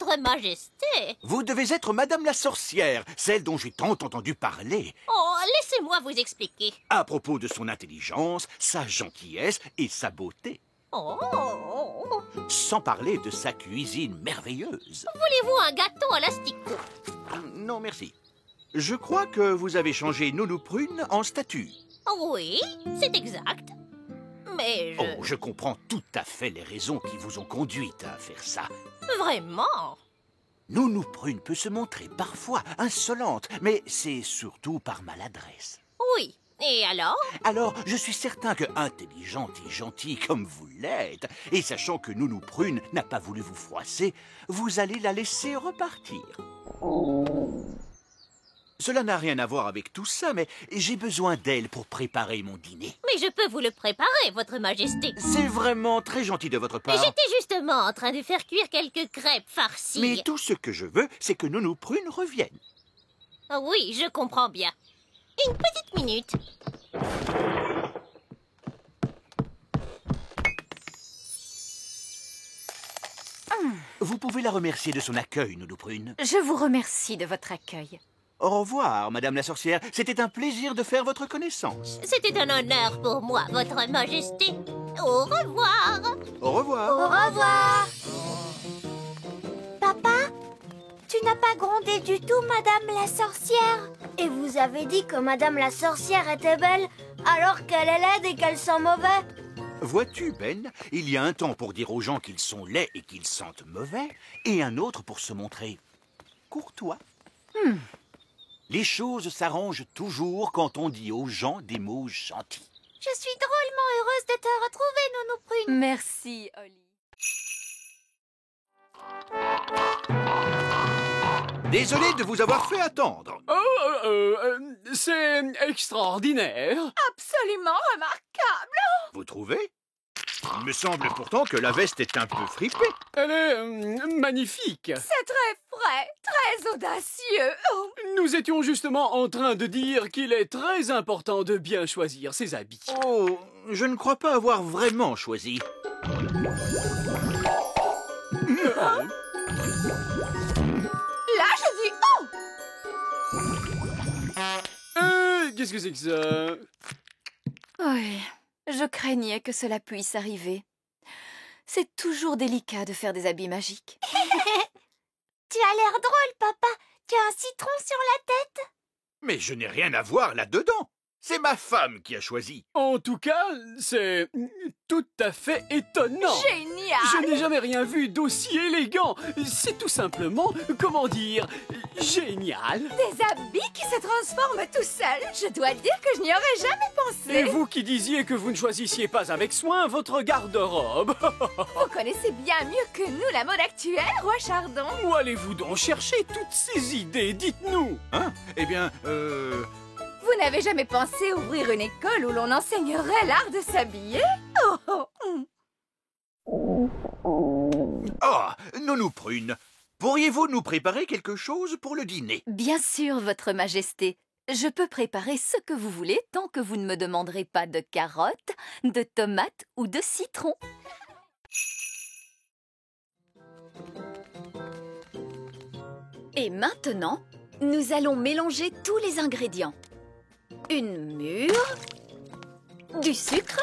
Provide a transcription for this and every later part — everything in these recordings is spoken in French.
Votre Majesté! Vous devez être Madame la sorcière, celle dont j'ai tant entendu parler. Oh, laissez-moi vous expliquer. À propos de son intelligence, sa gentillesse et sa beauté. Oh! Sans parler de sa cuisine merveilleuse. Voulez-vous un gâteau à l'asticot? Non, merci. Je crois que vous avez changé Nounou Prune en statue. Oui, c'est exact. Mais Oh, je comprends tout à fait les raisons qui vous ont conduite à faire ça. Vraiment? Nounou Prune peut se montrer parfois insolente, mais c'est surtout par maladresse. Oui. Et alors? Alors, je suis certain que intelligente et gentille comme vous l'êtes, et sachant que Nounou Prune n'a pas voulu vous froisser, vous allez la laisser repartir. Cela n'a rien à voir avec tout ça, mais j'ai besoin d'elle pour préparer mon dîner. Mais je peux vous le préparer, Votre Majesté. C'est vraiment très gentil de votre part. J'étais justement en train de faire cuire quelques crêpes farcies. Mais tout ce que je veux, c'est que Nounou Prune revienne. Oui, je comprends bien. Une petite minute. Vous pouvez la remercier de son accueil, Nounou Prune. Je vous remercie de votre accueil. Au revoir, Madame la sorcière. C'était un plaisir de faire votre connaissance. C'était un honneur pour moi, Votre Majesté. Au revoir. Au revoir. Au revoir. Papa, tu n'as pas grondé du tout, Madame la sorcière. Et vous avez dit que Madame la sorcière était belle, alors qu'elle est laide et qu'elle sent mauvais. Vois-tu, Ben, il y a un temps pour dire aux gens qu'ils sont laids et qu'ils sentent mauvais, et un autre pour se montrer courtois. Les choses s'arrangent toujours quand on dit aux gens des mots gentils. Je suis drôlement heureuse de te retrouver, Nounou Prune. Merci, Holly. Désolé de vous avoir fait attendre. C'est extraordinaire. Absolument remarquable. Vous trouvez? Il me semble pourtant que la veste est un peu fripée. Elle est magnifique. C'est très frais, très audacieux. Oh. Nous étions justement en train de dire qu'il est très important de bien choisir ses habits. Oh, je ne crois pas avoir vraiment choisi. Là, je dis oh. Qu'est-ce que c'est que ça? Oui, je craignais que cela puisse arriver. C'est toujours délicat de faire des habits magiques. Tu as l'air drôle, papa. Tu as un citron sur la tête. Mais je n'ai rien à voir là-dedans. C'est ma femme qui a choisi. En tout cas, c'est tout à fait étonnant. Génial. Je n'ai jamais rien vu d'aussi élégant. C'est tout simplement, comment dire, génial. Des habits qui se transforment tout seuls. Je dois dire que je n'y aurais jamais pensé. Et vous qui disiez que vous ne choisissiez pas avec soin votre garde-robe. Vous connaissez bien mieux que nous la mode actuelle, Roi Chardon. Où allez-vous donc chercher toutes ces idées? Dites-nous. Hein? Eh bien, Vous n'avez jamais pensé ouvrir une école où l'on enseignerait l'art de s'habiller? Oh, Nounou Prune, pourriez-vous nous préparer quelque chose pour le dîner? Bien sûr, Votre Majesté. Je peux préparer ce que vous voulez tant que vous ne me demanderez pas de carottes, de tomates ou de citron. Et maintenant, nous allons mélanger tous les ingrédients. Une mûre, du sucre,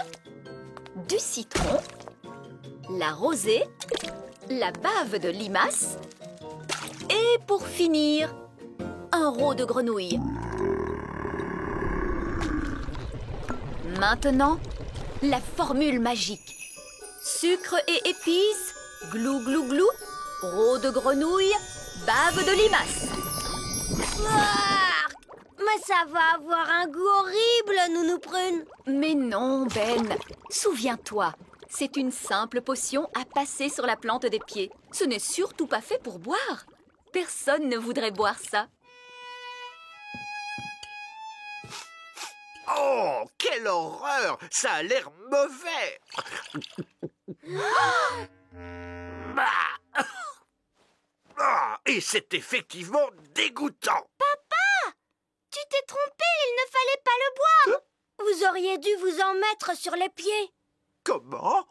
du citron, la rosée, la bave de limace et pour finir, un rôt de grenouille. Maintenant, la formule magique. Sucre et épices, glou glou glou, rôt de grenouille, bave de limace. Mais ça va avoir un goût horrible, Nounou Prune. Mais non, Ben. Souviens-toi, c'est une simple potion à passer sur la plante des pieds. Ce n'est surtout pas fait pour boire. Personne ne voudrait boire ça. Oh, quelle horreur! Ça a l'air mauvais! Ah, et c'est effectivement dégoûtant! Tu t'es trompé, il ne fallait pas le boire. Vous auriez dû vous en mettre sur les pieds. Comment?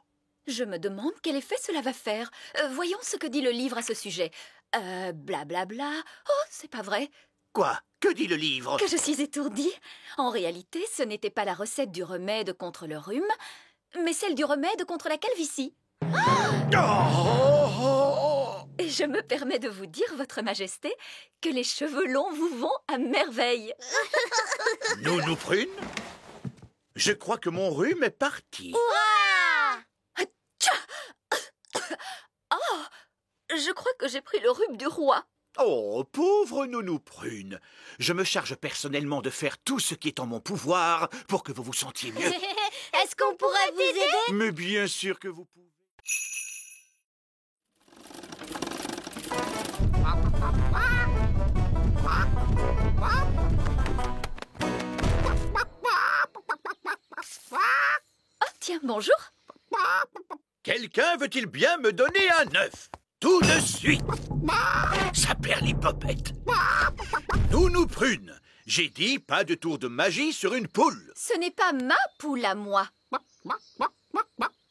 Je me demande quel effet cela va faire. Voyons ce que dit le livre à ce sujet. Blablabla. Oh, c'est pas vrai. Quoi? Que dit le livre? Que je suis étourdie. En réalité, ce n'était pas la recette du remède contre le rhume, mais celle du remède contre la calvitie. Et je me permets de vous dire, Votre Majesté, que les cheveux longs vous vont à merveille. Nounou Prune? Je crois que mon rhume est parti. Oh, je crois que j'ai pris le rhume du roi. Oh, pauvre Nounou Prune. Je me charge personnellement de faire tout ce qui est en mon pouvoir pour que vous vous sentiez mieux. Est-ce qu'on pourrait vous aider? Mais bien sûr que vous pouvez. Oh, tiens, bonjour. Quelqu'un veut-il bien me donner un œuf? Tout de suite. Ça perd les popettes. Nounou Prune, j'ai dit pas de tour de magie sur une poule. Ce n'est pas ma poule à moi.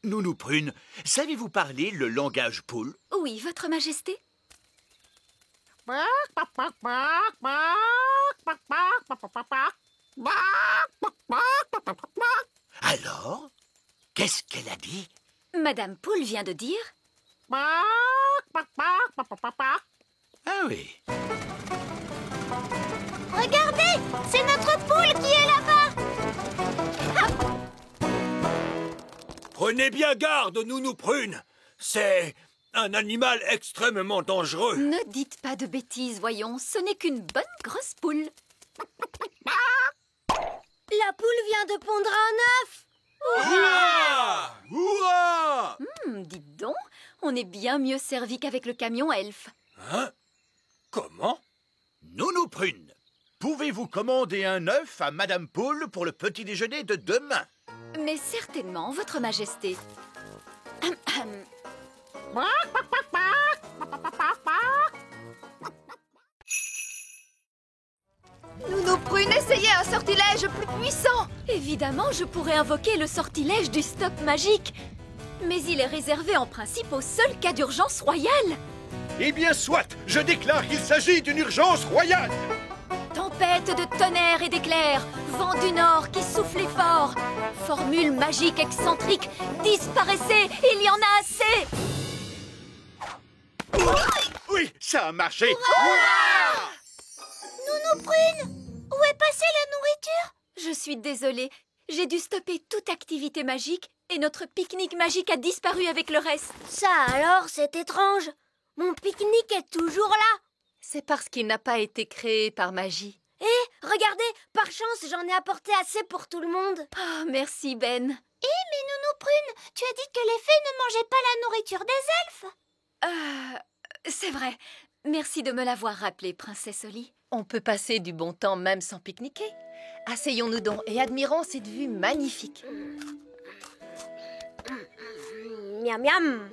Nounou Prune, savez-vous parler le langage poule? Oui, Votre Majesté. Alors, qu'est-ce qu'elle a dit? Madame Poule vient de dire... Ah oui. Regardez, c'est notre poule qui est là-bas. Prenez bien garde, Nounou Prune. C'est un animal extrêmement dangereux. Ne dites pas de bêtises, voyons. Ce n'est qu'une bonne grosse poule. La poule vient de pondre un œuf. Hurrah! Hurrah! Dites donc, on est bien mieux servi qu'avec le camion elfe. Hein? Comment? Nounou Prune, pouvez-vous commander un œuf à Madame Poule pour le petit déjeuner de demain? Mais certainement, Votre Majesté. Nounou Prune, essayez un sortilège plus puissant. Évidemment, je pourrais invoquer le sortilège du stop magique. Mais il est réservé en principe au seul cas d'urgence royale. Eh bien, soit, je déclare qu'il s'agit d'une urgence royale. Tempête de tonnerre et d'éclairs, vent du nord qui soufflait fort. Formule magique excentrique, disparaissez, il y en a assez. Oui, ça a marché. Nounou Prune, où est passée la nourriture? Je suis désolée, j'ai dû stopper toute activité magique et notre pique-nique magique a disparu avec le reste. Ça alors, c'est étrange. Mon pique-nique est toujours là. C'est parce qu'il n'a pas été créé par magie. Eh, regardez, par chance, j'en ai apporté assez pour tout le monde. Oh, merci Ben. Mais Nounou Prune, tu as dit que les fées ne mangeaient pas la nourriture des elfes. C'est vrai. Merci de me l'avoir rappelé, Princesse Oli. On peut passer du bon temps même sans pique-niquer. Asseyons-nous donc et admirons cette vue magnifique. Miam miam.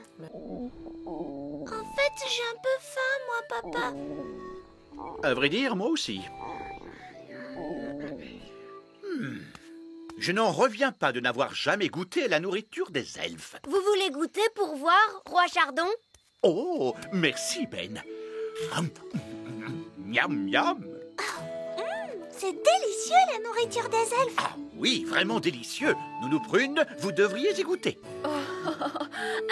En fait, j'ai un peu faim, moi, papa. À vrai dire, moi aussi. Je n'en reviens pas de n'avoir jamais goûté à la nourriture des elfes. Vous voulez goûter pour voir, Roi Chardon? Oh, merci Ben. Miam miam. C'est délicieux, la nourriture des elfes. Ah oui, vraiment délicieux. Nounou Prune, vous devriez y goûter.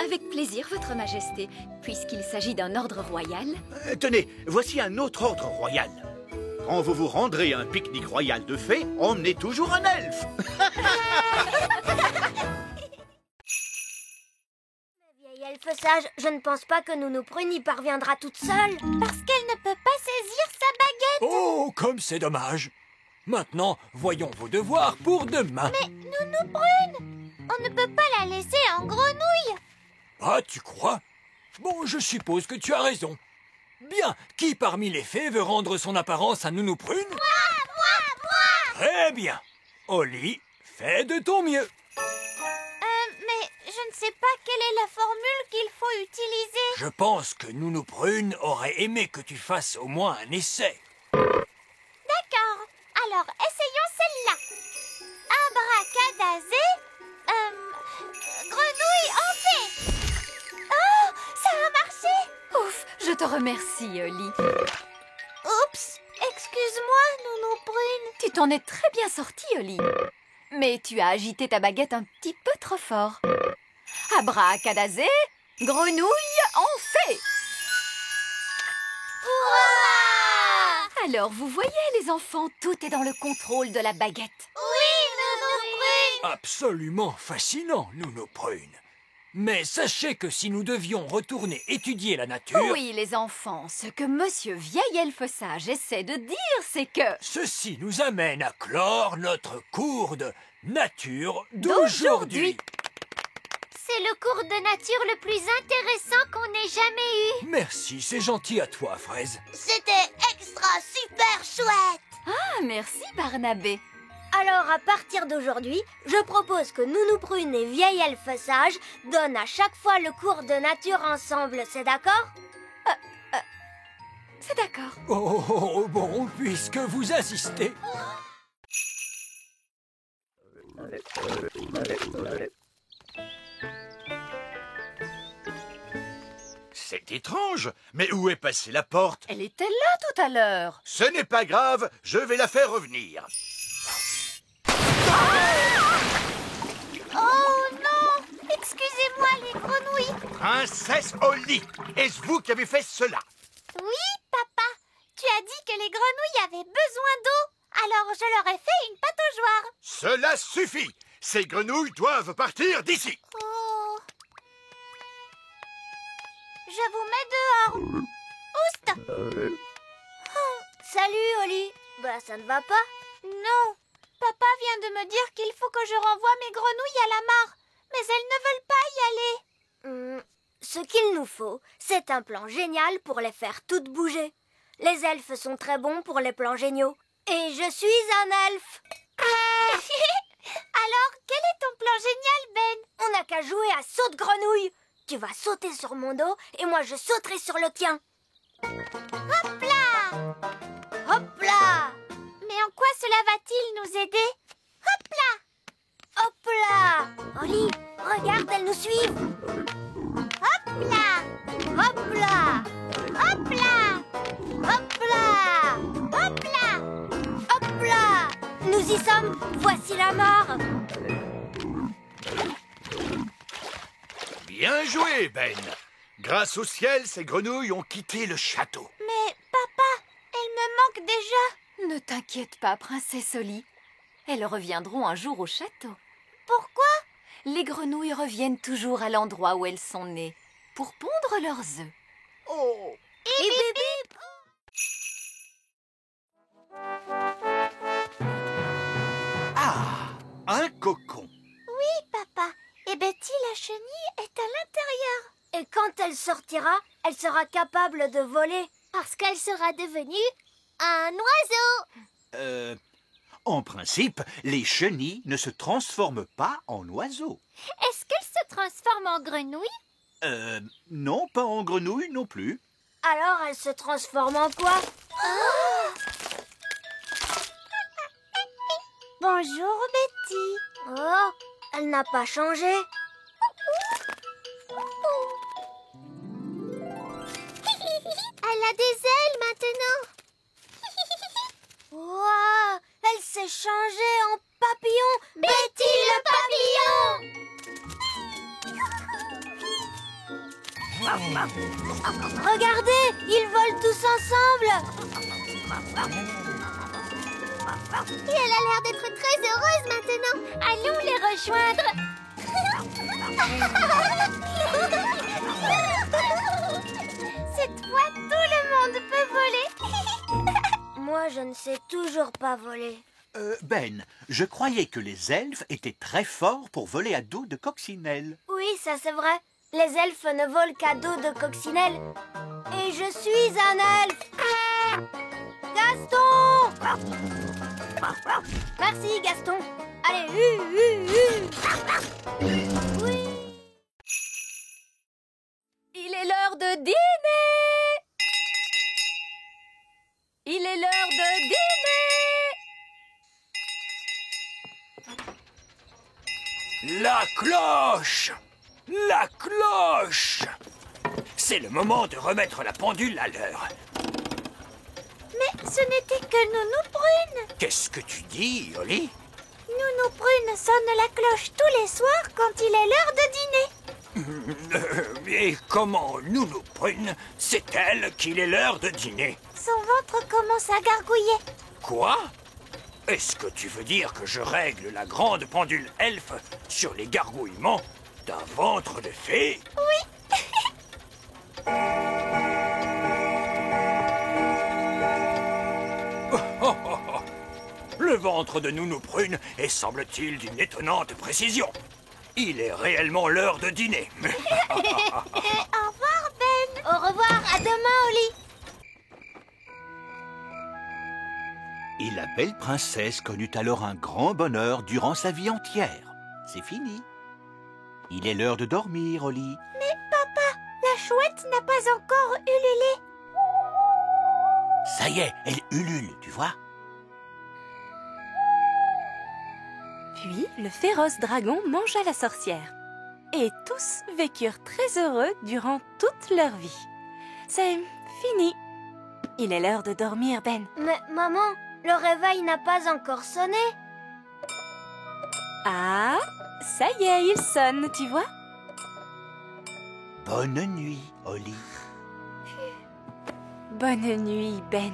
Avec plaisir, Votre Majesté, puisqu'il s'agit d'un ordre royal. Tenez, voici un autre ordre royal. Quand vous vous rendrez à un pique-nique royal de fées, emmenez toujours un elfe. Vieille elfe sage, je ne pense pas que Nounou Prune y parviendra toute seule. Parce qu'elle ne peut pas saisir sa baguette. Oh, comme c'est dommage. Maintenant, voyons vos devoirs pour demain. Mais Nounou Prune, on ne peut pas la laisser en grenouille. Ah, tu crois? Bon, je suppose que tu as raison. Bien, qui parmi les fées veut rendre son apparence à Nounou Prune? Moi. Très bien. Oli, fais de ton mieux. Mais je ne sais pas quelle est la formule qu'il faut utiliser. Je pense que Nounou Prune aurait aimé que tu fasses au moins un essai. D'accord, alors essayons celle-là. Abracadazé, grenouille en paix. Oh, ça a marché. Ouf, je te remercie, Oli. Oups, excuse-moi, Nounou Brune. Tu t'en es très bien sorti, Oli. Mais tu as agité ta baguette un petit peu trop fort. Abracadazé, grenouille en fait. Alors, vous voyez, les enfants, tout est dans le contrôle de la baguette. Absolument fascinant, Nounou Prune. Mais sachez que si nous devions retourner étudier la nature... Oui, les enfants, ce que Monsieur Vieil Elfe Sage essaie de dire, c'est que... Ceci nous amène à clore notre cours de nature d'aujourd'hui. C'est le cours de nature le plus intéressant qu'on ait jamais eu. Merci, c'est gentil à toi, Fraise. C'était extra super chouette. Ah, merci, Barnabé. Alors, à partir d'aujourd'hui, je propose que Nounou Prune et Vieil Elfe Sage donnent à chaque fois le cours de nature ensemble, c'est d'accord? C'est d'accord. Oh, bon, puisque vous assistez... C'est étrange, mais où est passée la porte? Elle était là tout à l'heure. Ce n'est pas grave, je vais la faire revenir. Oh non! Excusez-moi, les grenouilles. Princesse Holly, est-ce vous qui avez fait cela? Oui, papa. Tu as dit que les grenouilles avaient besoin d'eau. Alors, je leur ai fait une pataugeoire. Cela suffit. Ces grenouilles doivent partir d'ici. Oh. Je vous mets dehors. Oust! Salut, Oli. Bah, ça ne va pas? Non. Papa vient de me dire qu'il faut que je renvoie mes grenouilles à la mare. Mais elles ne veulent pas y aller. Ce qu'il nous faut, c'est un plan génial pour les faire toutes bouger. Les elfes sont très bons pour les plans géniaux. Et je suis un elfe. Alors, quel est ton plan génial, Ben? On n'a qu'à jouer à saute-grenouille. Tu vas sauter sur mon dos et moi je sauterai sur le tien. Hop là! Hop là! Mais en quoi cela va-t-il nous aider? Hop là! Hop là! Oli, regarde, elles nous suivent. Hop là! Hop là! Hop là! Hop là! Hop là! Hop là! Nous y sommes! Voici la mare! Bien joué, Ben. Grâce au ciel, ces grenouilles ont quitté le château. Mais papa, elles me manquent déjà. Ne t'inquiète pas, princesse Oli. Elles reviendront un jour au château. Pourquoi? Les grenouilles reviennent toujours à l'endroit où elles sont nées, pour pondre leurs œufs. Oh! Bip, bip, bip. Ah! Un cocon. Oui, papa. Et Betty, la chenille, est à l'intérieur. Et quand elle sortira, elle sera capable de voler. Parce qu'elle sera devenue un oiseau. En principe, les chenilles ne se transforment pas en oiseaux. Est-ce qu'elle se transforme en grenouille? Non, pas en grenouille non plus. Alors elle se transforme en quoi? Bonjour, Betty. Oh, elle n'a pas changé. Elle a des ailes maintenant. Wow, elle s'est changée en papillon. Betty le papillon. Regardez, ils volent tous ensemble. Et elle a l'air d'être très heureuse maintenant. Allons les rejoindre. Cette fois, tout le monde peut voler. Moi, je ne sais toujours pas voler. Ben, je croyais que les elfes étaient très forts pour voler à dos de coccinelle. Oui, ça c'est vrai. Les elfes ne volent qu'à dos de coccinelle. Et je suis un elfe. Gaston! Merci, Gaston. Allez, Oui. Il est l'heure de dîner! Il est l'heure de dîner! La cloche! La cloche! C'est C'est le moment de remettre la pendule à l'heure. Mais ce n'était que Nounou Prune. Qu'est-ce que tu dis, Oli? Nounou Prune sonne la cloche tous les soirs quand il est l'heure de dîner. Et comment Nounou Prune sait-elle qu'il est l'heure de dîner? Son ventre commence à gargouiller. Quoi? Est-ce que tu veux dire que je règle la grande pendule elfe sur les gargouillements d'un ventre de fée? Oui. Le ventre de Nounou Prune est, semble-t-il, d'une étonnante précision. Il est réellement l'heure de dîner. Au revoir, Ben. Au revoir, à demain, Oli. Et la belle princesse connut alors un grand bonheur durant sa vie entière. C'est fini. Il est l'heure de dormir, Oli. Mais papa, la chouette n'a pas encore ululé. Ça y est, elle ulule, tu vois. Puis le féroce dragon mangea la sorcière. Et tous vécurent très heureux durant toute leur vie. C'est fini. Il est l'heure de dormir, Ben. Mais maman, le réveil n'a pas encore sonné. Ah, ça y est, il sonne, tu vois? Bonne nuit, Oli. Bonne nuit, Ben.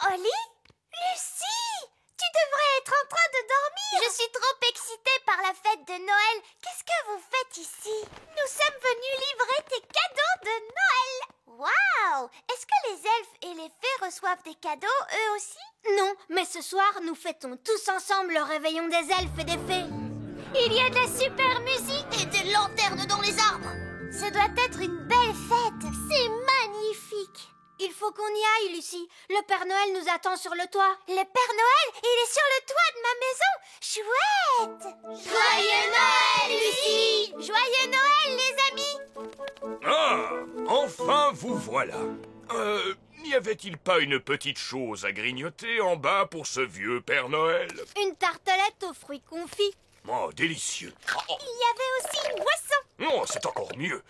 Oli? Lucie! Tu devrais être en train de dormir! Je suis trop excitée par la fête de Noël. Qu'est-ce que vous faites ici? Nous sommes venus livrer tes cadeaux de Noël! Waouh! Est-ce que les elfes et les fées reçoivent des cadeaux, eux aussi? Non, mais ce soir, nous fêtons tous ensemble le réveillon des elfes et des fées. Il y a de la super musique et des lanternes dans les arbres. Ce doit être une belle fête. C'est magnifique. Il faut qu'on y aille, Lucie. Le Père Noël nous attend sur le toit. Le Père Noël, il est sur le toit de ma maison. Chouette! Joyeux Noël, Lucie! Joyeux Noël, les amis! Ah, enfin vous voilà. N'y avait-il pas une petite chose à grignoter en bas pour ce vieux Père Noël? Une tartelette aux fruits confits. Oh, délicieux. Oh, Il y avait aussi une boisson. oh, c'est encore mieux.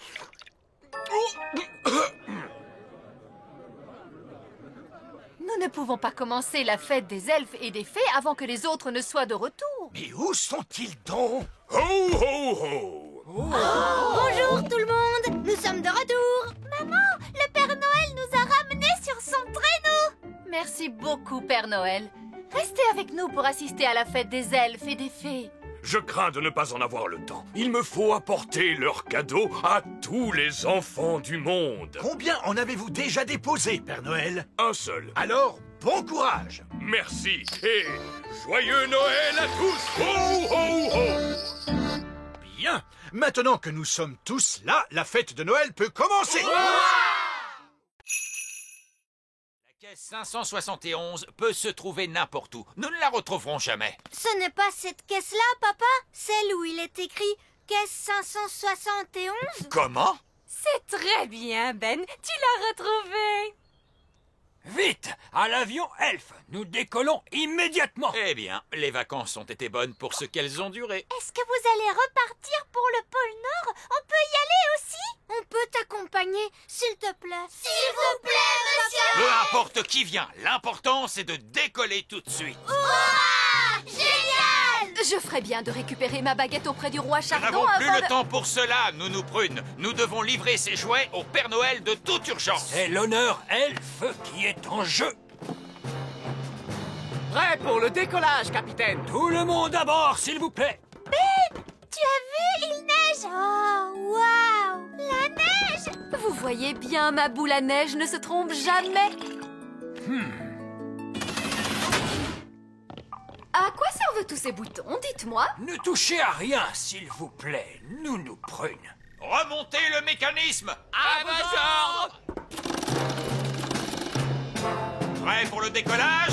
Nous ne pouvons pas commencer la fête des elfes et des fées avant que les autres ne soient de retour. Mais où sont-ils donc? Ho, ho, ho! Bonjour tout le monde, nous sommes de retour. Maman, le Père Noël nous a ramenés sur son traîneau. Merci beaucoup, Père Noël. Restez avec nous pour assister à la fête des elfes et des fées. Je crains de ne pas en avoir le temps. Il me faut apporter leurs cadeaux à tous les enfants du monde. Combien en avez-vous déjà déposé, Père Noël? Un seul. Alors, bon courage! Merci et joyeux Noël à tous! Ho, ho, ho! Bien, maintenant que nous sommes tous là, la fête de Noël peut commencer! La caisse 571 peut se trouver n'importe où. Nous ne la retrouverons jamais. Ce n'est pas cette caisse-là, papa? Celle où il est écrit caisse 571? Comment? C'est très bien, Ben. Tu l'as retrouvé. Vite, à l'avion elfe. Nous décollons immédiatement. Eh bien, les vacances ont été bonnes pour ce qu'elles ont duré. Est-ce que vous allez repartir pour le pôle Nord? On peut y aller aussi? On peut t'accompagner, s'il te plaît. S'il vous plaît, monsieur! Peu importe qui vient, l'important c'est de décoller tout de suite. Hurrah! Génial! Je ferais bien de récupérer ma baguette auprès du roi Nous Chardon n'avons plus avant le de... temps pour cela, Nounou Prune. Nous devons livrer ces jouets au Père Noël de toute urgence. C'est l'honneur elfe qui est en jeu. Prêt pour le décollage, capitaine. Tout le monde à bord, s'il vous plaît. Tu as vu? Il neige! Oh, waouh! La neige! Vous voyez bien, ma boule à neige ne se trompe jamais. À quoi servent tous ces boutons, dites-moi? Ne touchez à rien, s'il vous plaît. Nounou Prune. Remontez le mécanisme. À vos ordres. Prêt pour le décollage?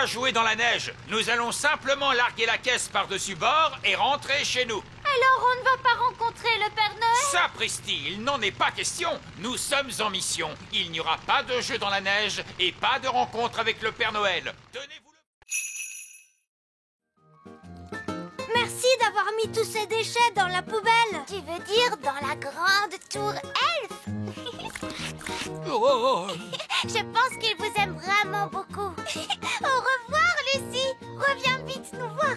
pas jouer dans la neige. Nous allons simplement larguer la caisse par-dessus bord et rentrer chez nous. Alors on ne va pas rencontrer le Père Noël? Sapristi, il n'en est pas question. Nous sommes en mission. Il n'y aura pas de jeu dans la neige et pas de rencontre avec le Père Noël. Tenez-vous le... Merci d'avoir mis tous ces déchets dans la poubelle. Tu veux dire dans la grande tour elfe? Oh, Je pense qu'il vous aime vraiment beaucoup. Au revoir, Lucie. Reviens vite nous voir.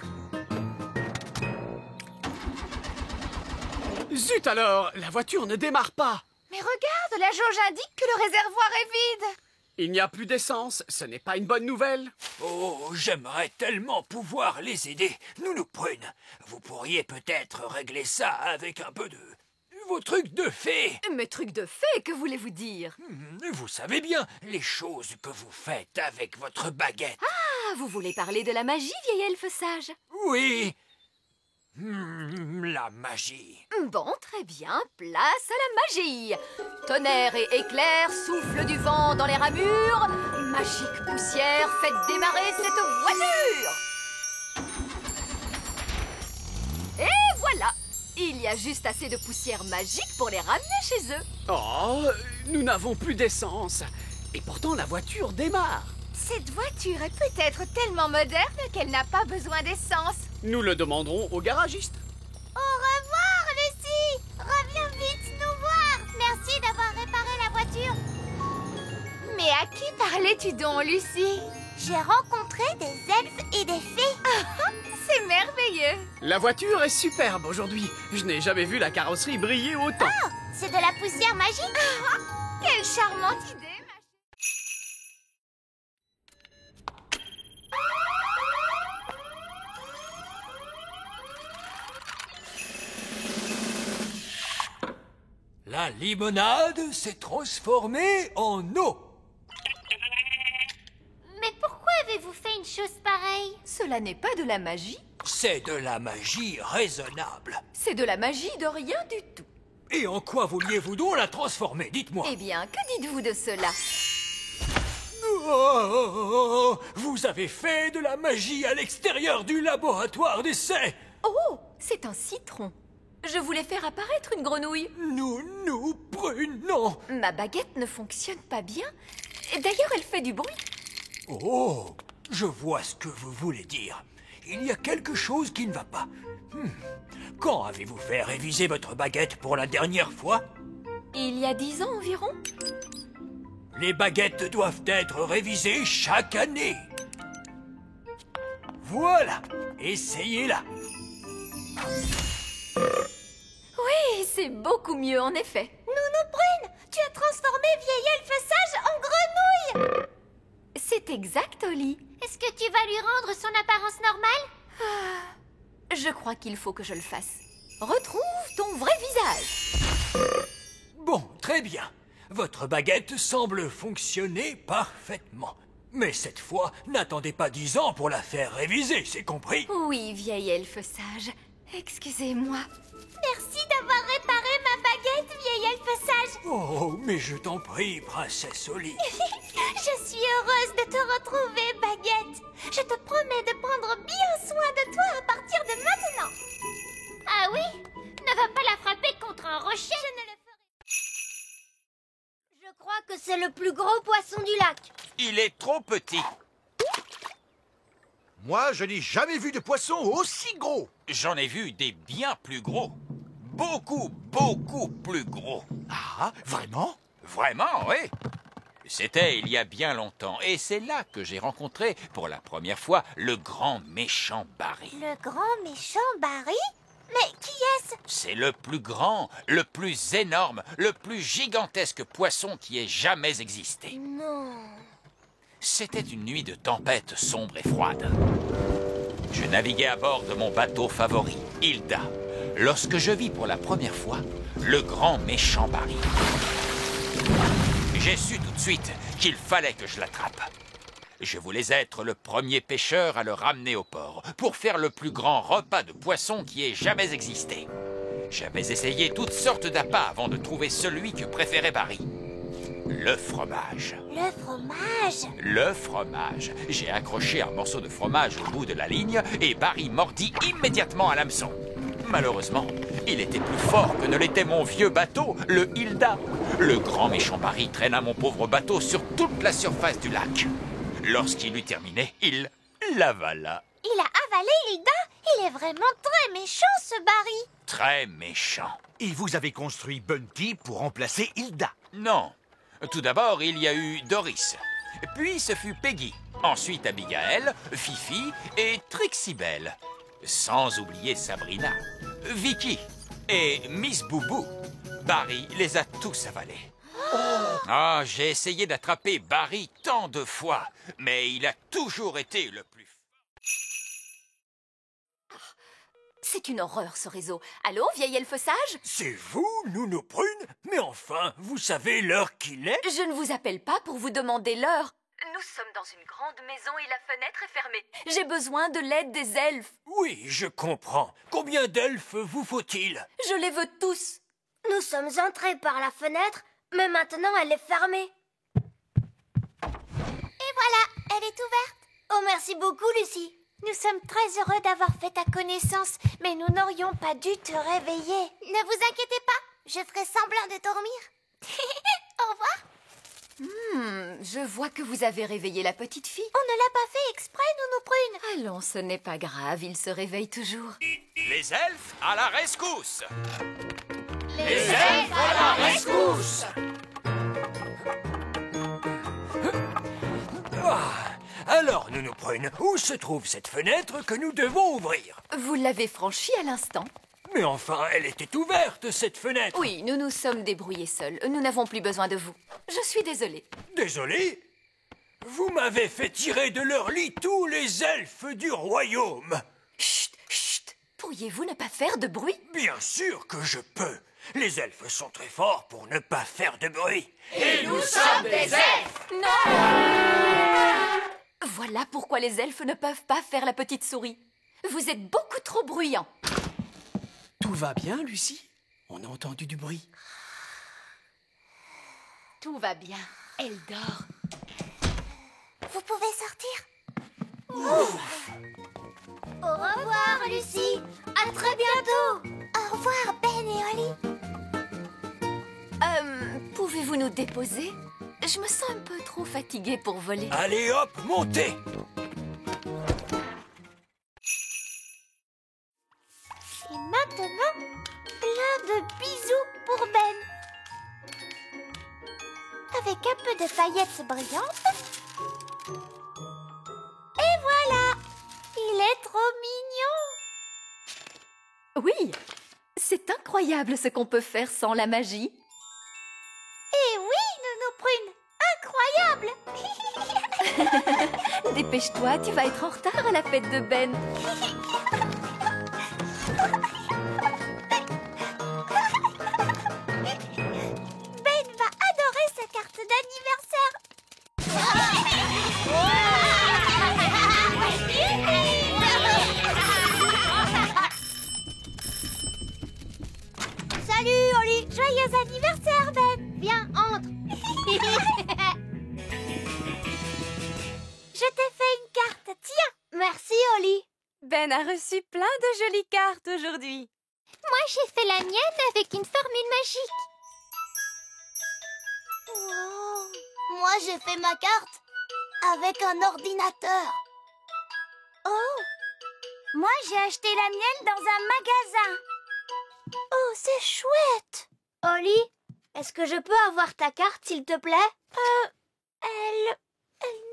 Zut alors, la voiture ne démarre pas. Mais regarde, la jauge indique que le réservoir est vide. Il n'y a plus d'essence, ce n'est pas une bonne nouvelle. oh, j'aimerais tellement pouvoir les aider. Nounou Prune, vous pourriez peut-être régler ça avec un peu de... vos trucs de fée. Mes trucs de fée, que voulez-vous dire? Vous savez bien, les choses que vous faites avec votre baguette. Ah, vous voulez parler de la magie, vieil elfe sage? Oui. La magie. Bon, très bien, place à la magie. Tonnerre et éclair, souffle du vent dans les ramures. Magique poussière, faites démarrer cette voiture. Et voilà, il y a juste assez de poussière magique pour les ramener chez eux. Oh, nous n'avons plus d'essence. Et pourtant la voiture démarre. Cette voiture est peut-être tellement moderne qu'elle n'a pas besoin d'essence. Nous le demanderons au garagiste. Au revoir, Lucie. Reviens vite nous voir. Merci d'avoir réparé la voiture. Mais à qui parlais-tu donc, Lucie? J'ai rencontré des elfes et des fées. C'est merveilleux. La voiture est superbe aujourd'hui. Je n'ai jamais vu la carrosserie briller autant. Oh, c'est de la poussière magique. Quelle charmante idée. La limonade s'est transformée en eau. Mais pourquoi avez-vous fait une chose pareille? Cela n'est pas de la magie, C'est de la magie raisonnable. c'est de la magie de rien du tout. Et en quoi vouliez-vous donc la transformer? Dites-moi. Eh bien, que dites-vous de cela? Oh, vous avez fait de la magie à l'extérieur du laboratoire d'essai. Oh, c'est un citron. Je voulais faire apparaître une grenouille. Nounou Prune, non. Ma baguette ne fonctionne pas bien. D'ailleurs, elle fait du bruit. Oh, je vois ce que vous voulez dire. Il y a quelque chose qui ne va pas. Quand avez-vous fait réviser votre baguette pour la dernière fois? Il y a 10 ans environ. Les baguettes doivent être révisées chaque année. Voilà, essayez-la. Oui, c'est beaucoup mieux en effet. Nounou Prune, tu as transformé vieil elfe sage en grenouille. C'est exact, Oli. Est-ce que tu vas lui rendre son apparence normale? Je crois qu'il faut que je le fasse. Retrouve ton vrai visage. Bon, très bien. Votre baguette semble fonctionner parfaitement. Mais cette fois, n'attendez pas 10 ans pour la faire réviser, c'est compris? Oui, vieil elfe sage. Excusez-moi. Merci d'avoir réparé ma baguette, vieil elfe sage. Oh, mais je t'en prie, princesse Oli. Je suis heureuse de te retrouver, baguette. Je te promets de prendre bien soin de toi à partir de maintenant. Ah oui? Ne va pas la frapper contre un rocher. Je ne le ferai. Je crois que c'est le plus gros poisson du lac. Il est trop petit. Moi, je n'ai jamais vu de poisson aussi gros. J'en ai vu des bien plus gros. Beaucoup, beaucoup plus gros. Ah, vraiment? Vraiment, oui. C'était il y a bien longtemps, et c'est là que j'ai rencontré pour la première fois le grand méchant Barry. Le grand méchant Barry? Mais qui est-ce? C'est le plus grand, le plus énorme, le plus gigantesque poisson qui ait jamais existé. Non. C'était une nuit de tempête sombre et froide. Je naviguais à bord de mon bateau favori, Hilda, lorsque je vis pour la première fois le grand méchant Barry. J'ai su tout de suite qu'il fallait que je l'attrape. Je voulais être le premier pêcheur à le ramener au port pour faire le plus grand repas de poisson qui ait jamais existé. J'avais essayé toutes sortes d'appâts avant de trouver celui que préférait Barry. Le fromage. Le fromage. Le fromage. J'ai accroché un morceau de fromage au bout de la ligne et Barry mordit immédiatement à l'hameçon. Malheureusement, il était plus fort que ne l'était mon vieux bateau, le Hilda. Le grand méchant Barry traîna mon pauvre bateau sur toute la surface du lac. Lorsqu'il eut terminé, il l'avala. Il a avalé Hilda. Il est vraiment très méchant, ce Barry. Très méchant. Et vous avez construit Bunty pour remplacer Hilda. Non. Tout d'abord, il y a eu Doris. Puis ce fut Peggy. Ensuite Abigail, Fifi et Trixibelle. Sans oublier Sabrina, Vicky et Miss Boubou. Barry les a tous avalés. Ah, j'ai essayé d'attraper Barry tant de fois, mais il a toujours été le plus fort. C'est une horreur, ce réseau. Allô, vieil elfe sage? C'est vous, Nounou Prune? Mais enfin, vous savez l'heure qu'il est? Je ne vous appelle pas pour vous demander l'heure. Nous sommes dans une grande maison et la fenêtre est fermée. J'ai besoin de l'aide des elfes. Oui, je comprends. Combien d'elfes vous faut-il? Je les veux tous. Nous sommes entrés par la fenêtre, mais maintenant elle est fermée. Et voilà, elle est ouverte. Oh, merci beaucoup, Lucie. Nous sommes très heureux d'avoir fait ta connaissance, mais nous n'aurions pas dû te réveiller. Ne vous inquiétez pas, je ferai semblant de dormir. Au revoir. Je vois que vous avez réveillé la petite fille. On ne l'a pas fait exprès, Nounou Prune. Allons, ce n'est pas grave, il se réveille toujours. Les elfes à la rescousse! Les elfes à la rescousse! Alors, Nounou Prune, où se trouve cette fenêtre que nous devons ouvrir? Vous l'avez franchie à l'instant. Mais enfin, elle était ouverte, cette fenêtre. Oui, nous nous sommes débrouillés seuls. Nous n'avons plus besoin de vous. Je suis désolée. Désolé? Vous m'avez fait tirer de leur lit tous les elfes du royaume. Chut, chut. Pourriez-vous ne pas faire de bruit? Bien sûr que je peux. Les elfes sont très forts pour ne pas faire de bruit. Et nous sommes des elfes! Non! Voilà pourquoi les elfes ne peuvent pas faire la petite souris. Vous êtes beaucoup trop bruyants. Tout va bien, Lucie? On a entendu du bruit. Tout va bien. Elle dort. Vous pouvez sortir. Ouf. Au revoir, Lucie. À très bientôt. Au revoir, Ben et Holly. Pouvez-vous nous déposer? Je me sens un peu trop fatiguée pour voler. Allez hop, montez! Et maintenant, plein de bisous pour Ben. Avec un peu de paillettes brillantes. Et voilà, il est trop mignon. Oui, c'est incroyable ce qu'on peut faire sans la magie. Et oui, Nounou Prune, incroyable. Dépêche-toi, tu vas être en retard à la fête de Ben. Ben va adorer sa carte d'anniversaire. Salut, Holly. Joyeux anniversaire, Ben. Viens, entre. Je t'ai fait une carte, tiens. Merci, Holly. Ben a reçu plein de jolies cartes aujourd'hui. Moi, j'ai fait la mienne avec une formule magique. Wow. Moi, j'ai fait ma carte avec un ordinateur. Oh, moi, j'ai acheté la mienne dans un magasin. Oh, c'est chouette. Holly, est-ce que je peux avoir ta carte, s'il te plaît? Elle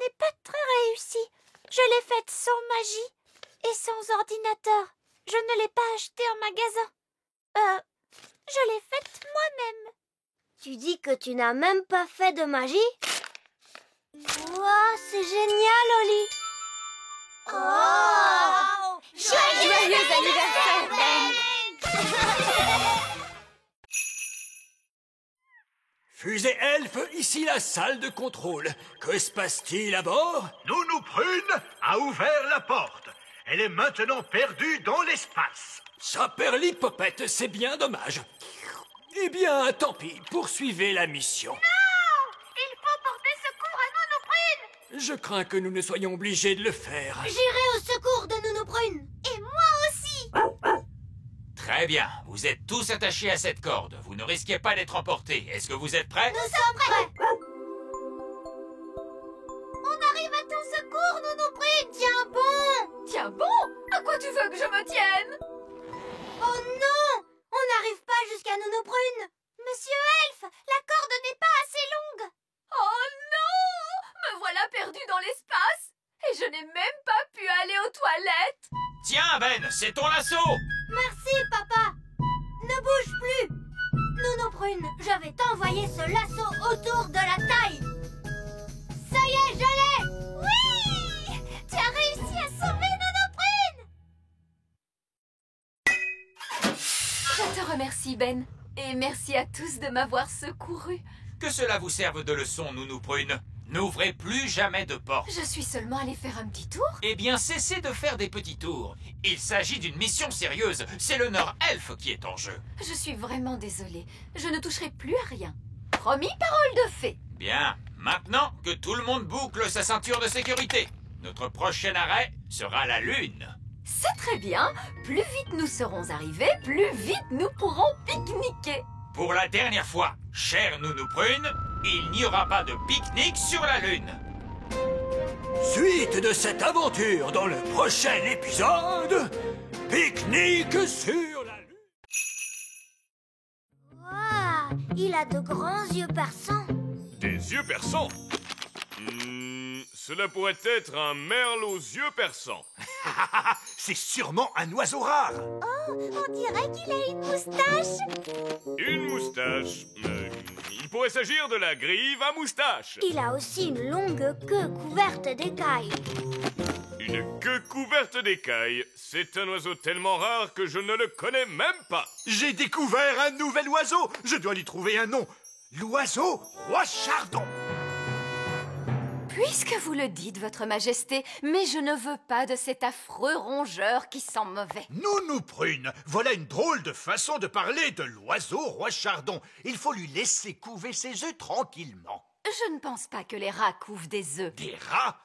n'est pas très réussie. Je l'ai faite sans magie et sans ordinateur. Je ne l'ai pas achetée en magasin. Je l'ai faite moi-même. Tu dis que tu n'as même pas fait de magie? Wow, c'est génial, Holly. Oh, Joyeux anniversaire, Ben. Fusée elfe, ici la salle de contrôle. Que se passe-t-il à bord? Nounou Prune a ouvert la porte. Elle est maintenant perdue dans l'espace. Saperlipopette, c'est bien dommage. Eh bien, tant pis, poursuivez la mission. Je crains que nous ne soyons obligés de le faire. J'irai au secours de Nounou Prune. Et moi aussi. Très bien, vous êtes tous attachés à cette corde. Vous ne risquez pas d'être emportés. Est-ce que vous êtes prêts? Nous sommes prêts. On arrive à ton secours, Nounou Prune. Tiens bon. Tiens bon, à quoi tu veux que je me tienne? Oh non! On n'arrive pas jusqu'à Nounou Prune. Monsieur Elfe, la corde n'est pas assez longue. Oh non! Me voilà perdue dans l'espace et je n'ai même pas pu aller aux toilettes. Tiens, Ben, c'est ton lasso! Merci, papa. Ne bouge plus. Nounou Prune, je vais t'envoyer ce lasso autour de la taille. Ça y est, je l'ai. Oui! Tu as réussi à sauver Nounou Prune. Je te remercie, Ben. Et merci à tous de m'avoir secouru. Que cela vous serve de leçon, Nounou Prune. N'ouvrez plus jamais de porte. Je suis seulement allée faire un petit tour. Eh bien, cessez de faire des petits tours. Il s'agit d'une mission sérieuse. C'est l'honneur elfe qui est en jeu. Je suis vraiment désolée. Je ne toucherai plus à rien. Promis, parole de fée. Bien. Maintenant, que tout le monde boucle sa ceinture de sécurité. Notre prochain arrêt sera la Lune. C'est très bien. Plus vite nous serons arrivés, plus vite nous pourrons pique-niquer. Pour la dernière fois, chère Nounou Prune, il n'y aura pas de pique-nique sur la Lune. Suite de cette aventure dans le prochain épisode, pique-nique sur la Lune. Waouh, il a de grands yeux perçants. Des yeux perçants? Cela pourrait être un merle aux yeux perçants. C'est sûrement un oiseau rare. Oh, on dirait qu'il a une moustache. Une moustache. Il pourrait s'agir de la grive à moustache. Il a aussi une longue queue couverte d'écailles. Une queue couverte d'écailles. C'est un oiseau tellement rare que je ne le connais même pas. J'ai découvert un nouvel oiseau. Je dois lui trouver un nom. L'oiseau roi Chardon. Puisque vous le dites, votre majesté, mais je ne veux pas de cet affreux rongeur qui sent mauvais. Nounou Prune, voilà une drôle de façon de parler de l'oiseau roi Chardon. Il faut lui laisser couver ses œufs tranquillement. Je ne pense pas que les rats couvent des œufs. Des rats?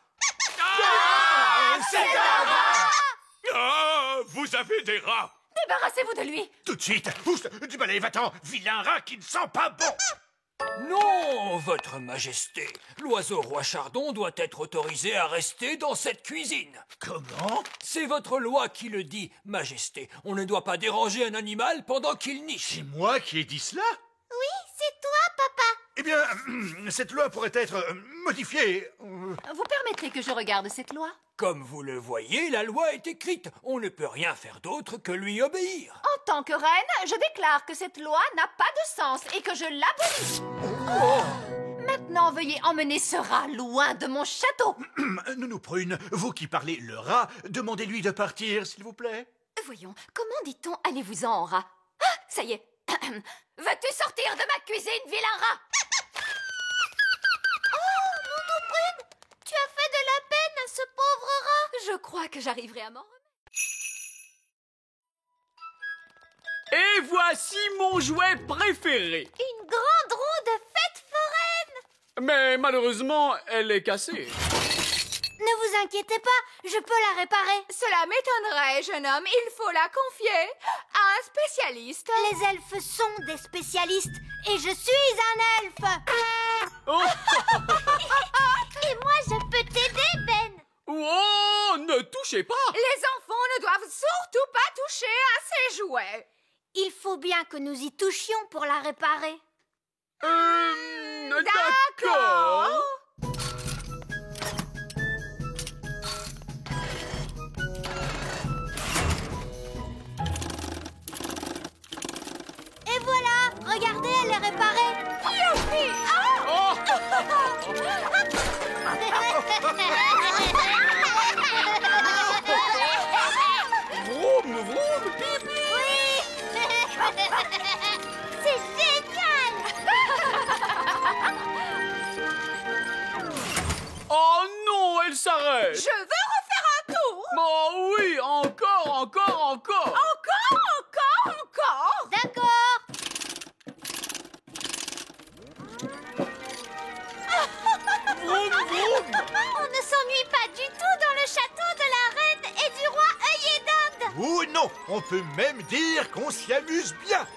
C'est un rat! Ah, vous avez des rats! Débarrassez-vous de lui! Tout de suite. Pousse du balai, va-t'en, vilain rat qui ne sent pas bon. Non, votre majesté. L'oiseau roi Chardon doit être autorisé à rester dans cette cuisine. Comment? C'est votre loi qui le dit, majesté. On ne doit pas déranger un animal pendant qu'il niche. C'est moi qui ai dit cela? Oui, c'est toi, papa. Eh bien, cette loi pourrait être modifiée. Vous permettrez que je regarde cette loi? Comme vous le voyez, la loi est écrite. On ne peut rien faire d'autre que lui obéir. En tant que reine, je déclare que cette loi n'a pas de sens et que je l'abolis. Maintenant, veuillez emmener ce rat loin de mon château. Nounou Prune, vous qui parlez le rat, demandez-lui de partir, s'il vous plaît. Voyons, comment dit-on allez-vous-en en rat? Ah, ça y est. Veux-tu sortir de ma cuisine, vilain rat? Oh, Nounou Prune, tu as fait de la peine à ce pauvre rat. Je crois que j'arriverai à m'en remettre. Et voici mon jouet préféré. Une grande roue de fête foraine. Mais malheureusement, elle est cassée. Ne vous inquiétez pas, je peux la réparer. Cela m'étonnerait, jeune homme. Il faut la confier à un spécialiste. Les elfes sont des spécialistes et je suis un elfe. Oh, Et moi, je peux t'aider, Ben. oh, ne touchez pas. Les enfants ne doivent surtout pas toucher à ces jouets. Il faut bien que nous y touchions pour la réparer. D'accord. Et voilà, regardez, elle est réparée. Youpi! Oh, vroom, vroom, pipi. C'est génial! Oh non, elle s'arrête. Je veux refaire un tour. Oh oui, encore. Encore. D'accord. Vroom, vroom. On On peut même dire qu'on s'y amuse bien.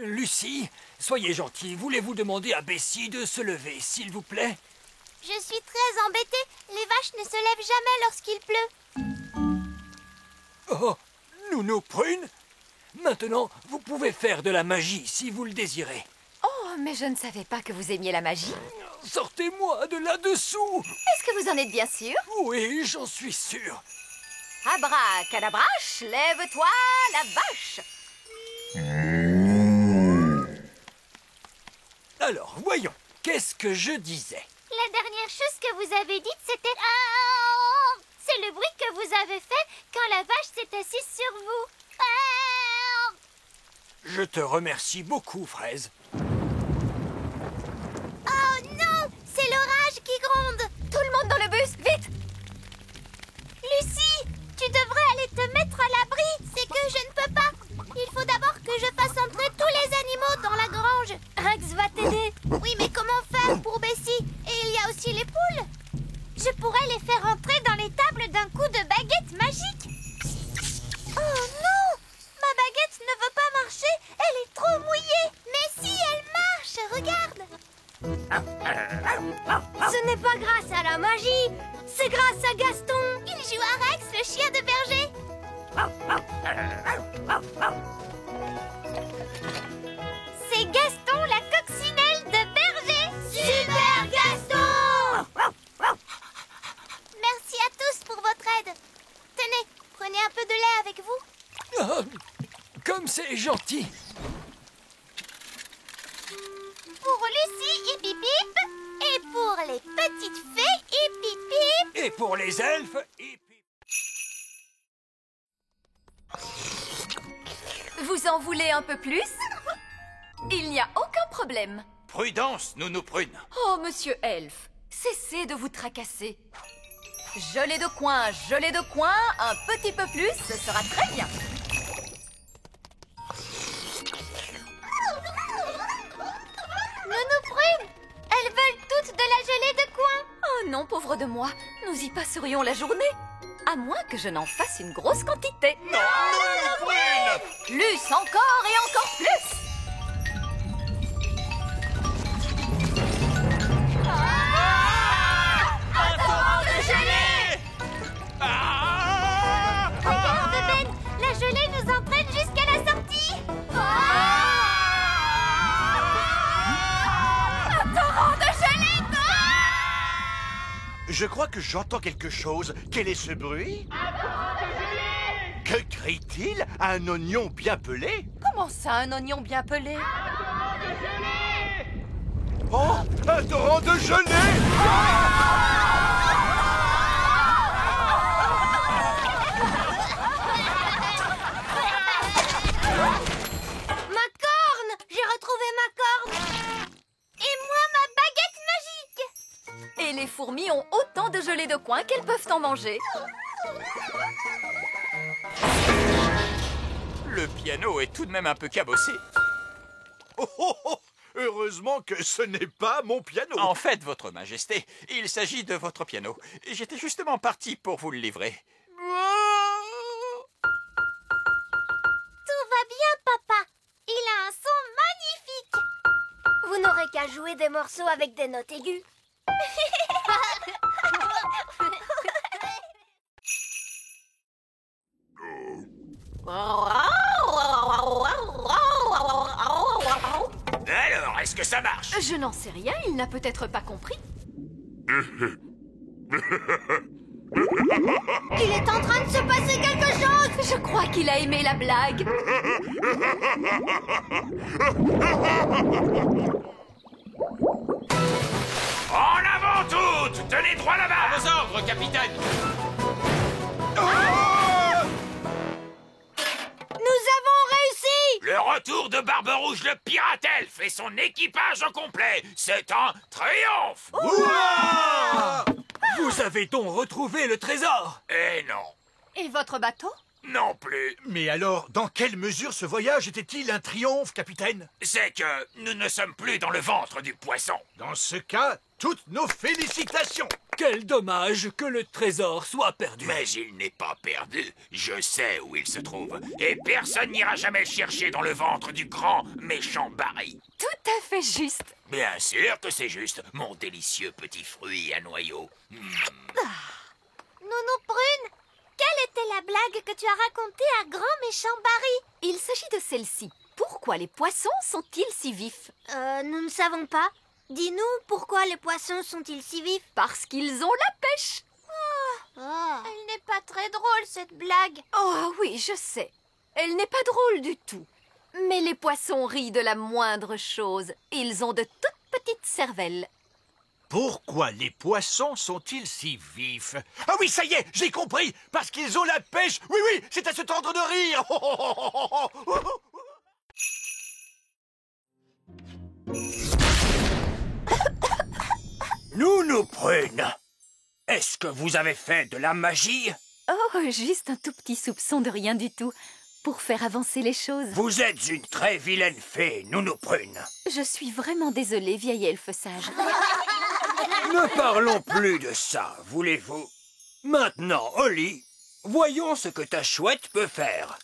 Lucie, soyez gentille. Voulez-vous demander à Bessie de se lever, s'il vous plaît? Je suis très embêtée. Les vaches ne se lèvent jamais lorsqu'il pleut. Oh, Nounou Prune, maintenant, vous pouvez faire de la magie si vous le désirez. Oh, mais je ne savais pas que vous aimiez la magie. Sortez-moi de là-dessous. Est-ce que vous en êtes bien sûr? Oui, j'en suis sûr. Abracadabrache, lève-toi, la vache! Alors, voyons, qu'est-ce que je disais? La dernière chose que vous avez dite, c'était... Ah, c'est le bruit que vous avez fait quand la vache s'est assise sur vous. Ah. Je te remercie beaucoup, Fraise. Oh non! C'est l'orage qui gronde! Tout le monde dans le bus, vite! Lucie, tu devrais aller te mettre à l'abri. C'est que je ne peux pas. Il faut d'abord que je fasse entrer tous les animaux dans la grange. Rex va t'aider. Oui, mais comment faire pour Bessie? Et il y a aussi les poules. Je pourrais les faire entrer dans l'étable d'un coup de baguette magique. Oh non! Ma baguette ne veut pas marcher. Elle est trop mouillée. Mais si, elle marche. Regarde. Ce n'est pas grâce à la magie, c'est grâce à Gaston. Il joue à Rex, le chien de berger. C'est Gaston, la coccinelle de berger. Super Gaston! Merci à tous pour votre aide. Tenez, prenez un peu de lait avec vous. Ah, comme c'est gentil. Pour Lucie, hip hip hip. Et pour les petites fées, hip hip hip. Et pour les elfes, Vous en voulez un peu plus? Il n'y a aucun problème. Prudence, Nounou Prune. Oh, monsieur Elfe, cessez de vous tracasser. Gelée de coin, un petit peu plus, ce sera très bien. Nounou Prune, elles veulent toutes de la gelée de coin. Oh non, pauvre de moi, nous y passerions la journée. À moins que je n'en fasse une grosse quantité. Non, Nounou Prune! Plus encore et encore plus. Un torrent de gelée! Regarde, Ben, la gelée nous entraîne jusqu'à la sortie. Un torrent de gelée! Je crois que j'entends quelque chose. Quel est ce bruit? Que crie-t-il? Un oignon bien pelé? Comment ça, un oignon bien pelé? Oh, un torrent de gelée! Ma corne! J'ai retrouvé ma corne! Et moi, ma baguette magique. Et les fourmis ont autant de gelée de coin qu'elles peuvent en manger. Le piano est tout de même un peu cabossé. Oh, oh, oh. Heureusement que ce n'est pas mon piano. En fait, Votre Majesté, il s'agit de votre piano. J'étais justement parti pour vous le livrer. Tout va bien, papa. Il a un son magnifique. Vous n'aurez qu'à jouer des morceaux avec des notes aiguës. Alors, est-ce que ça marche? Je n'en sais rien, il n'a peut-être pas compris. Il est en train de se passer quelque chose! Je crois qu'il a aimé la blague. En avant toutes! Tenez droit là-bas! À vos ordres, capitaine! Nous avons réussi! Le retour de Barbe-Rouge le pirate elfe et son équipage au complet! C'est un triomphe! Vous avez donc retrouvé le trésor? Eh non! Et votre bateau? Non plus. Mais alors, dans quelle mesure ce voyage était-il un triomphe, capitaine? C'est que nous ne sommes plus dans le ventre du poisson. Dans ce cas, toutes nos félicitations. Quel dommage que le trésor soit perdu. Mais il n'est pas perdu. Je sais où il se trouve. Et personne n'ira jamais le chercher dans le ventre du grand méchant Barry. Tout à fait juste. Bien sûr que c'est juste, mon délicieux petit fruit à noyaux. Nounou Prune, quelle était la blague que tu as racontée à grand méchant Barry? Il s'agit de celle-ci. Pourquoi les poissons sont-ils si vifs? Nous ne savons pas. Dis-nous, pourquoi les poissons sont-ils si vifs? Parce qu'ils ont la pêche. Elle n'est pas très drôle, cette blague. Oh oui, je sais. Elle n'est pas drôle du tout. Mais les poissons rient de la moindre chose. Ils ont de toutes petites cervelles. Pourquoi les poissons sont-ils si vifs? Ah oui, ça y est, j'ai compris. Parce qu'ils ont la pêche. Oui, oui, c'est à se tendre de rire. Nounou Prune, est-ce que vous avez fait de la magie? Oh, juste un tout petit soupçon de rien du tout. Pour faire avancer les choses. Vous êtes une très vilaine fée, Nounou Prune. Je suis vraiment désolée, vieille elfe sage. Ne parlons plus de ça, voulez-vous? Maintenant, Holly, voyons ce que ta chouette peut faire.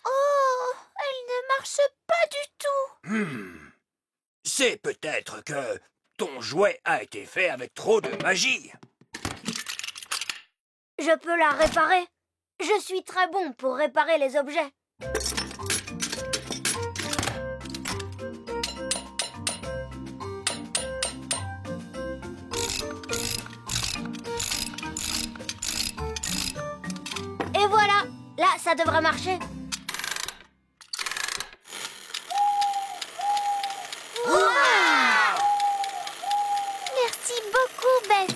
Oh, elle ne marche pas du tout. C'est peut-être que ton jouet a été fait avec trop de magie. Je peux la réparer. Je suis très bon pour réparer les objets. Et voilà, là, ça devrait marcher. Merci beaucoup, Ben.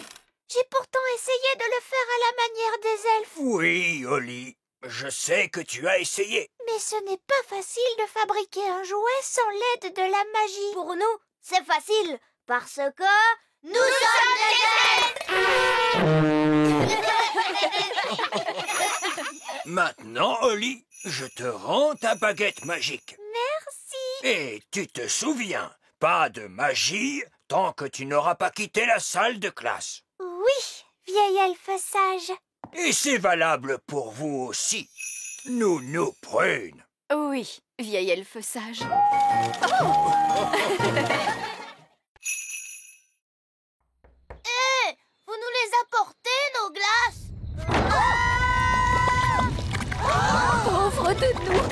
J'ai pourtant essayé de le faire à la manière des elfes. Oui, Holly, je sais que tu as essayé. Mais ce n'est pas facile de fabriquer un jouet sans l'aide de la magie. Pour nous, c'est facile, parce que nous sommes des elfes. Maintenant, Holly, je te rends ta baguette magique. Merci. Et tu te souviens, pas de magie tant que tu n'auras pas quitté la salle de classe. Oui, vieille elfe sage. Et c'est valable pour vous aussi, Nounou Prune. Oui, vieille elfe sage. Hé, vous nous les apportez, nos glaces? Pauvre de nous.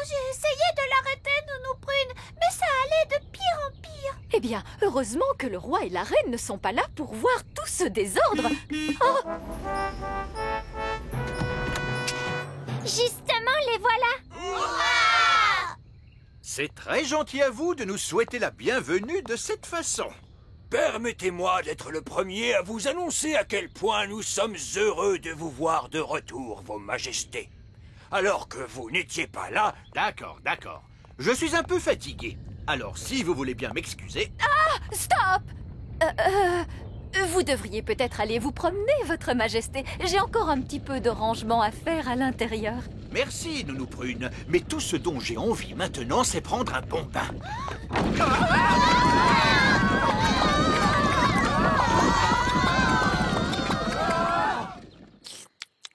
J'ai essayé de l'arrêter, Nounou Prune, mais ça allait de pire en pire. Eh bien, heureusement que le roi et la reine ne sont pas là pour voir tout ce désordre. Oh, Justement, les voilà. C'est très gentil à vous de nous souhaiter la bienvenue de cette façon. Permettez-moi d'être le premier à vous annoncer à quel point nous sommes heureux de vous voir de retour, Vos Majestés. Alors que vous n'étiez pas là... D'accord, d'accord. Je suis un peu fatigué. Alors, si vous voulez bien m'excuser... stop! Vous devriez peut-être aller vous promener, Votre Majesté. J'ai encore un petit peu de rangement à faire à l'intérieur. Merci, Nounou Prune. Mais tout ce dont j'ai envie maintenant, c'est prendre un bon bain.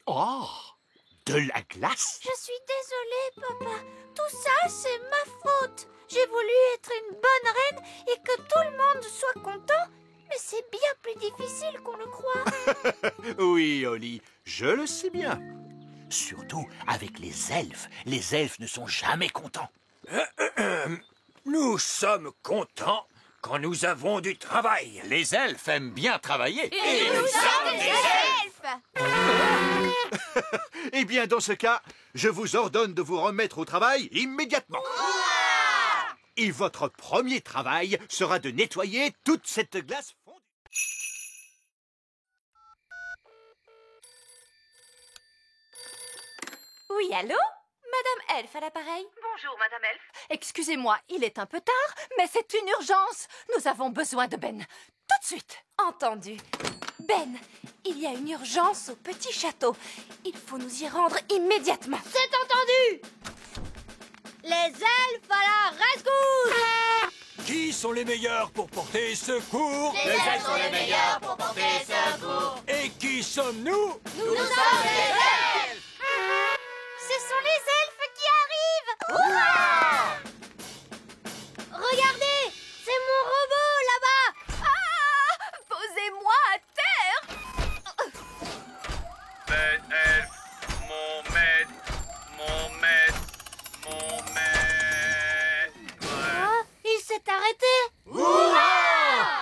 Oh! De la glace? Je suis désolée, papa. Tout ça, c'est ma faute. J'ai voulu être une bonne reine et que tout le monde soit content, mais c'est bien plus difficile qu'on le croit. Oui, Holly, je le sais bien. Surtout avec les elfes. Les elfes ne sont jamais contents. Nous sommes contents quand nous avons du travail. Les elfes aiment bien travailler. Et nous sommes des elfes. Eh bien, dans ce cas, je vous ordonne de vous remettre au travail immédiatement. Et votre premier travail sera de nettoyer toute cette glace fondue. Oui, allô? Madame Elf à l'appareil. Bonjour, Madame Elf. Excusez-moi, il est un peu tard, mais c'est une urgence. Nous avons besoin de Ben. Tout de suite. Entendu. Ben, il y a une urgence au petit château. Il faut nous y rendre immédiatement. C'est entendu! Les elfes à la rescousse! Qui sont les meilleurs pour porter secours? Les elfes sont les meilleurs pour porter secours! Et qui sommes-nous? Nous sommes les elfes! Ce sont les elfes qui arrivent! Hurrah! Regardez! C'est mon robot, là-bas! Ah! Posez-moi à terre! Ben Elf, mon maître, mon maître, mon maître. Ah, il s'est arrêté!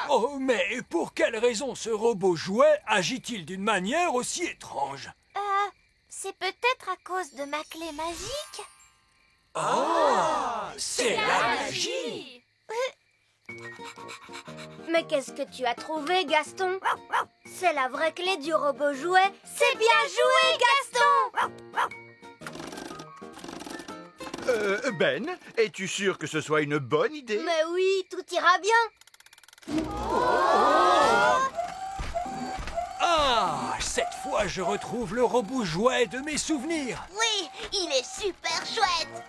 Oh, mais pour quelle raison ce robot jouet agit-il d'une manière aussi étrange? C'est peut-être à cause de ma clé magique? Oh, c'est la magie! Mais qu'est-ce que tu as trouvé, Gaston? C'est la vraie clé du robot jouet. C'est bien joué, Gaston! Ben, es-tu sûr que ce soit une bonne idée? Mais oui, tout ira bien. Ah, cette fois je retrouve le robot jouet de mes souvenirs. Oui, il est super chouette!